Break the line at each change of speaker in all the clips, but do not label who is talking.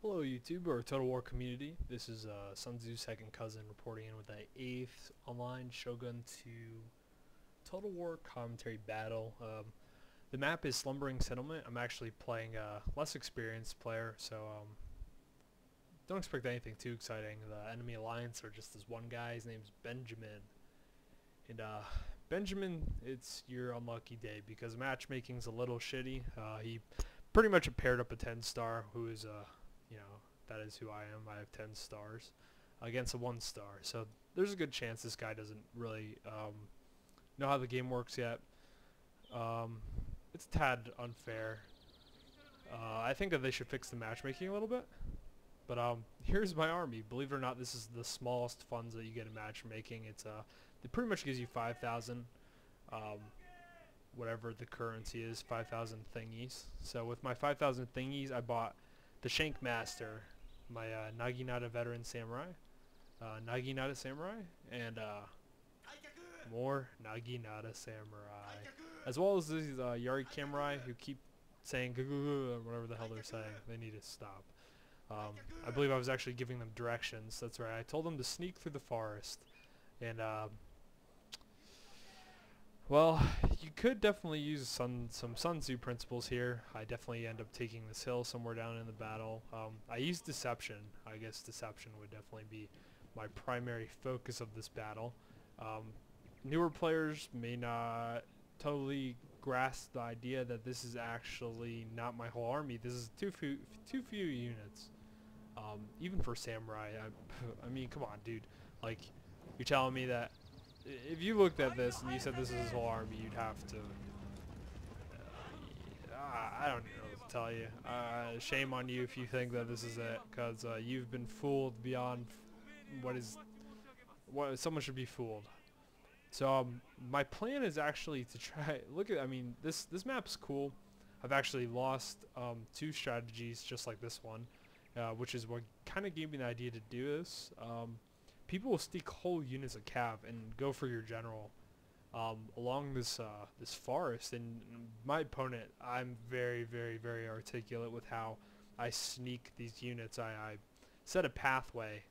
Hello YouTube or Total War community. This is Sun Tzu's second cousin reporting in with the 8th online Shogun 2 Total War commentary battle. The map is Slumbering Settlement. I'm actually playing a less experienced player, so don't expect anything too exciting. The enemy alliance are just this one guy. His name's Benjamin. And Benjamin, it's your unlucky day because matchmaking's a little shitty. He pretty much paired up a 10-star who is that is who I am. I have 10 stars against a 1-star. So there's a good chance this guy doesn't really know how the game works yet. It's a tad unfair. I think that they should fix the matchmaking a little bit. But here's my army. Believe it or not, this is the smallest funds that you get in matchmaking. It pretty much gives you 5,000, whatever the currency is, 5,000 thingies. So with my 5,000 thingies, I bought the Shank Master, my Naginata Veteran Samurai, Naginata Samurai, and more Naginata Samurai, as well as these Yari Samurai who keep saying or whatever the hell they're saying. They need to stop. I believe I was actually giving them directions. That's right. I told them to sneak through the forest, and well, you could definitely use some Sun Tzu principles here. I definitely end up taking this hill somewhere down in the battle. I used deception. I guess deception would definitely be my primary focus of this battle. Newer players may not totally grasp the idea that this is actually not my whole army. This is too few units. Even for samurai, I mean, come on, dude. Like, you're telling me that if you looked at this and you said this is his whole army, you'd have to. I don't know what to tell you. Shame on you if you think that this is it, because you've been fooled beyond what someone should be fooled. So my plan is actually to try. I mean, this map's cool. I've actually lost 2 strategies just like this one, which is what kind of gave me the idea to do this. People will stick whole units of cav and go for your general along this forest. And my opponent, I'm very articulate with how I sneak these units. I set a pathway.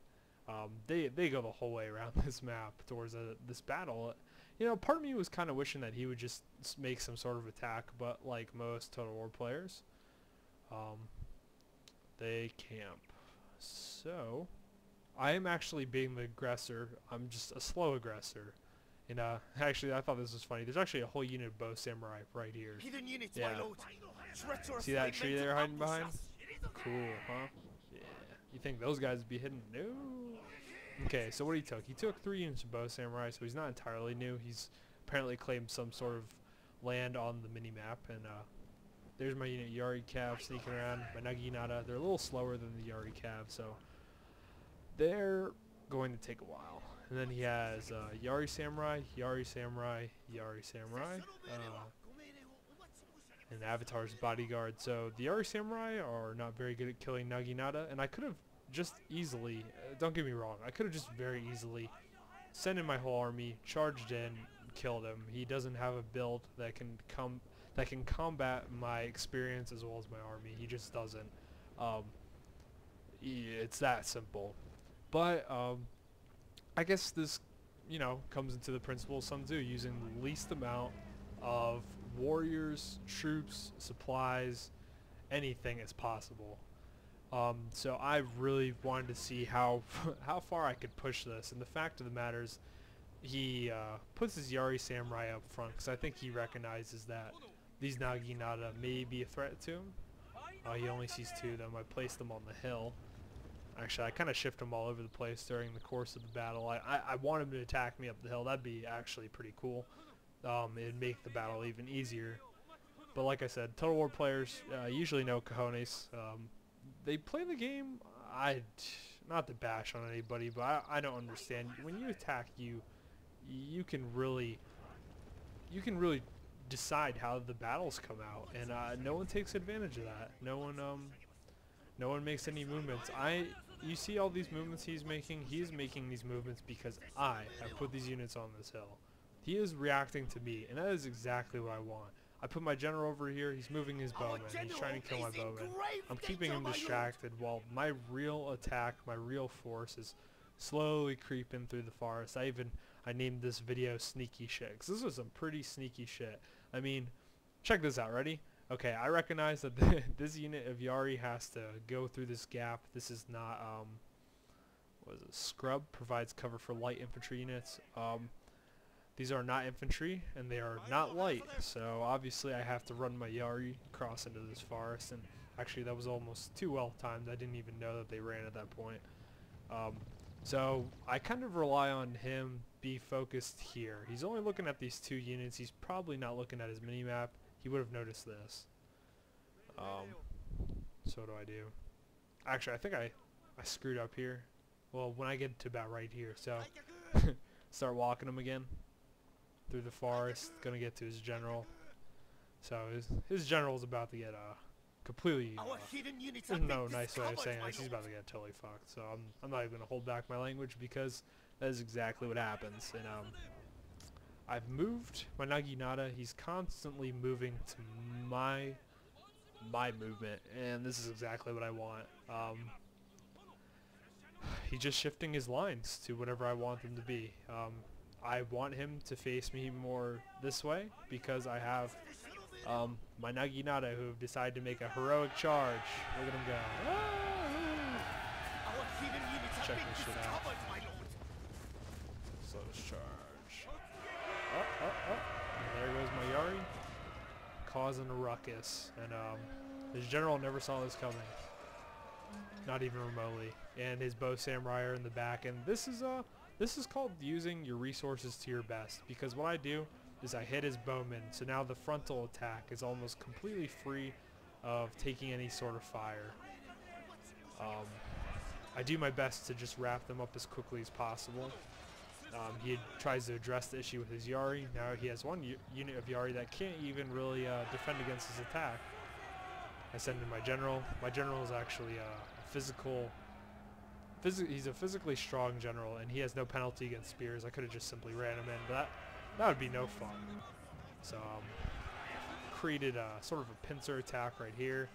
They go the whole way around this map towards this battle. You know, part of me was kind of wishing that he would just make some sort of attack, but like most Total War players, they camp. So I am actually being the aggressor. I'm just a slow aggressor. And actually, I thought this was funny. There's actually a whole unit of bow samurai right here. Yeah. See that tree they're hiding behind? Cool, huh? Yeah. You think those guys would be hidden? No. Okay, so what he took? He took 3 units of bow samurai, so he's not entirely new. He's apparently claimed some sort of land on the mini-map. And there's my unit Yari Cav sneaking around. My Naginata. They're a little slower than the Yari Cav, so they're going to take a while. And then he has Yari Samurai, Yari Samurai, Yari Samurai, and Avatar's bodyguard. So the Yari Samurai are not very good at killing Naginata, and I could have just easily, don't get me wrong, I could have just very easily sent in my whole army, charged in, killed him. He doesn't have a build that can combat my experience as well as my army. He just doesn't. It's that simple. But I guess this, comes into the principle of Sun Tzu, using the least amount of warriors, troops, supplies, anything as possible. So I really wanted to see how far I could push this, and the fact of the matter is, he puts his Yari Samurai up front because I think he recognizes that these Naginata may be a threat to him. He only sees 2 of them. I placed them on the hill. Actually, I kind of shift them all over the place during the course of the battle. I want him to attack me up the hill. That'd be actually pretty cool. It'd make the battle even easier. But like I said, Total War players usually know cojones. They play the game. Not to bash on anybody, but I don't understand. When you attack, you can really decide how the battles come out, and no one takes advantage of that. No one makes any movements. You see all these movements he's making? He is making these movements because I have put these units on this hill. He is reacting to me, and that is exactly what I want. I put my general over here. He's moving his bowman. He's trying to kill my bowman. I'm keeping him distracted while my real attack, my real force is slowly creeping through the forest. I named this video Sneaky Shit, because this was some pretty sneaky shit. I mean, check this out. Ready? Okay, I recognize that this unit of Yari has to go through this gap. This is not, what is it? Scrub provides cover for light infantry units. These are not infantry, and they are not light, so obviously I have to run my Yari across into this forest, and actually that was almost too well timed. I didn't even know that they ran at that point. So I kind of rely on him be focused here. He's only looking at these 2 units. He's probably not looking at his mini-map. He would have noticed this. So what do I do? Actually, I think I screwed up here. Well, when I get to about right here, so start walking him again through the forest. Gonna get to his general. So his general's about to get completely. There's no nice way of saying this. He's about to get totally fucked. So I'm not even gonna hold back my language, because that is exactly what happens. And I've moved my Naginata. He's constantly moving to my movement, and this is exactly what I want. He's just shifting his lines to whatever I want them to be. I want him to face me more this way, because I have my Naginata who have decided to make a heroic charge. Look at him go. Check this shit out. Slow charge. And there goes my Yari, causing a ruckus. And his general never saw this coming. Not even remotely. And his bow samurai are in the back. And this is called using your resources to your best. Because what I do is I hit his bowman. So now the frontal attack is almost completely free of taking any sort of fire. I do my best to just wrap them up as quickly as possible. He tries to address the issue with his Yari. Now he has one unit of Yari that can't even really defend against his attack. I send in my general. My general is actually he's a physically strong general, and he has no penalty against spears. I could have just simply ran him in, but that would be no fun. So created a sort of a pincer attack right here,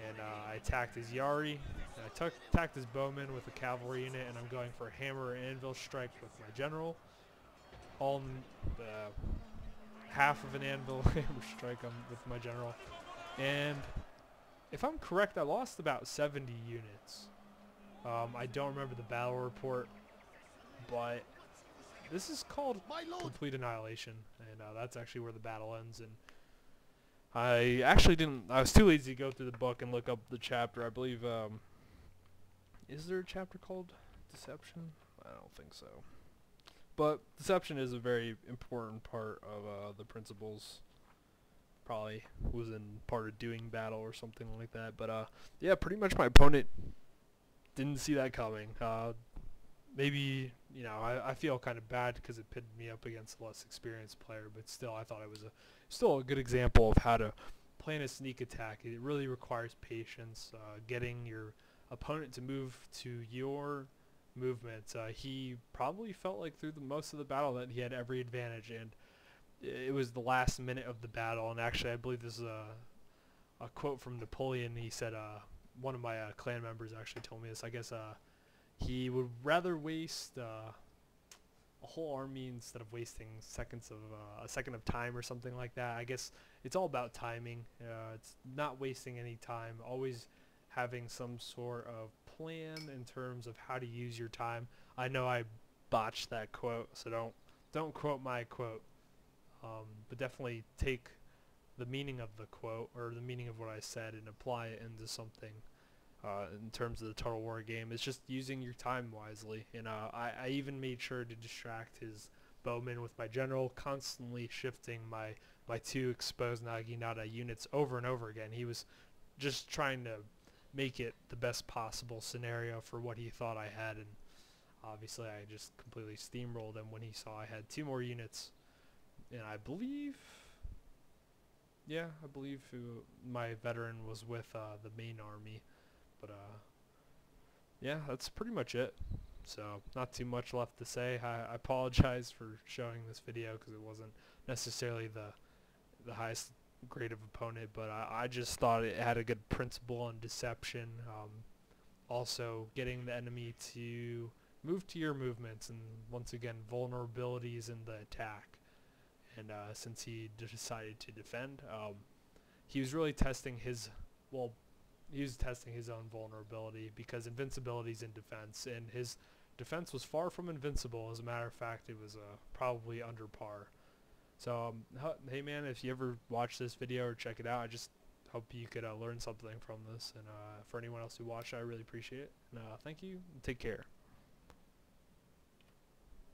and I attacked his Yari. And I attacked his bowman with a cavalry unit, and I'm going for a hammer and anvil strike with my general. All in half of an anvil hammer strike with my general. And if I'm correct, I lost about 70 units. I don't remember the battle report, but this is called complete annihilation, and that's actually where the battle ends. And I actually didn't. I was too lazy to go through the book and look up the chapter. I believe. Is there a chapter called Deception? I don't think so. But deception is a very important part of the principles. Probably was in part of doing battle or something like that. But yeah, pretty much my opponent didn't see that coming. Maybe, you know, I feel kind of bad because it pitted me up against a less experienced player, but still I thought it was still a good example of how to plan a sneak attack. It really requires patience, getting your opponent to move to your movement. He probably felt like through most of the battle that he had every advantage, and it was the last minute of the battle. And actually I believe this is a quote from Napoleon. He said, one of my clan members actually told me this, I guess he would rather waste a whole army instead of wasting a second of time or something like that. I guess it's all about timing. It's not wasting any time, always having some sort of plan in terms of how to use your time. I know I botched that quote, so don't quote my quote, but definitely take the meaning of the quote or the meaning of what I said and apply it into something. In terms of the Total War game, it's just using your time wisely. And I even made sure to distract his bowman with my general, constantly shifting my two exposed Naginata units over and over again. He was just trying to make it the best possible scenario for what he thought I had, and obviously I just completely steamrolled him when he saw I had 2 more units. And I believe my veteran was with the main army. But yeah, that's pretty much it. So not too much left to say. I apologize for showing this video because it wasn't necessarily the highest great of opponent, but I just thought it had a good principle on deception. Also, getting the enemy to move to your movements, and once again, vulnerabilities in the attack. And since he decided to defend, he was really testing his, well, he was testing his own vulnerability, because invincibility is in defense, and his defense was far from invincible. As a matter of fact, it was probably under par. So, hey man, if you ever watch this video or check it out, I just hope you could learn something from this. And for anyone else who watched, I really appreciate it. And thank you, and take care.